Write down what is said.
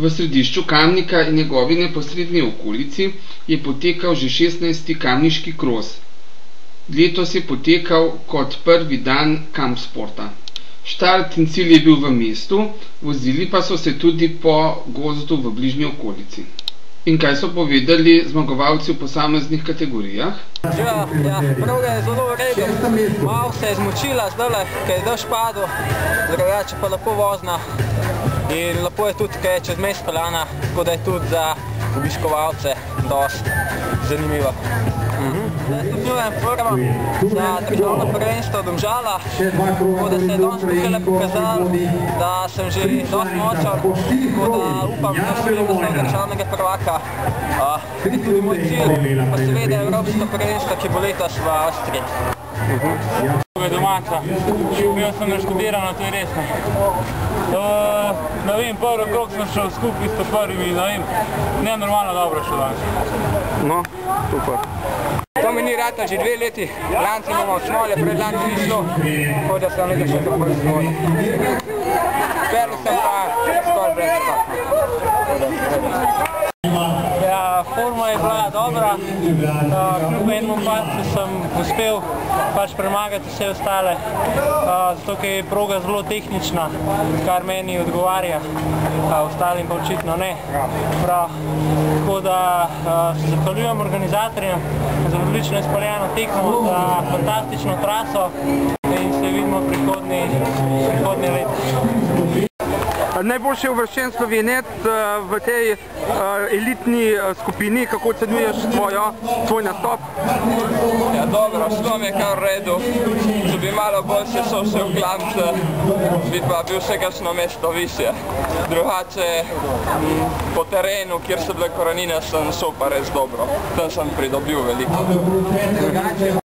V središču Kamnika in njegovi neposredni okolici je potekal že 16. Kamniški kros. Letos je potekal kot prvi dan kampsporta. Štart in cilj je bil v mestu, vozili pa so se tudi po gozdu v bližnji okolici. In kaj so povedali zmagovalci v posameznih kategorijah? Ja, proga je zelo v redu. Malo se je zmočila zdajle, ker je dež padel, drugače pa lepo vozna. In lepo je tudi, ker je čez mest peljana, tako da je tudi za obiskovalce dosti zanimiva. Zdaj stopnjujem prvo za državno prvenstvo Domžala, tako da se je danes tukaj pokazalo, da sem že dosti močan, tako da upam, da špilim do svojega državnega prvaka. Tudi moj cilj, pa seveda evropsko prvenstvo, ki bo letos v Avstriji. To je domača. Bil sem naštudiran, to je resno. Ne vem, prvi krog sem šel skupaj s prvimi, ne vem, nenormalno dobro šel danes. No, super. To mi ni rata že 2 leti, lanci imamo smolje, pred lanci ni šlo, tako da sem nekaj še dobro izvolil. Perli sem pa skoraj brez skakanja. Ja, forma je bila dobra, kljub enemu padcu sem uspel premagati vse ostale, zato ker je proga zelo tehnična, kar meni odgovarja, ostalim pa očitno ne. Tako da se zahvaljujem organizatorjem za odlično izpeljano tekmo, za fantastično traso in se vidimo prihodnje leto. Najboljši uvrščen Slovenec v tej elitni skupini, kako ocenjuješ tvoj nastop? Ja, dobro, šlo mi je kar v redu. Če bi malo bolj se sosel klanc, bi pa bil vse kakšno mesto višje. Drugače, po terenu, kjer so bile korenine, sem šel pa res dobro. Tam sem pridobil veliko.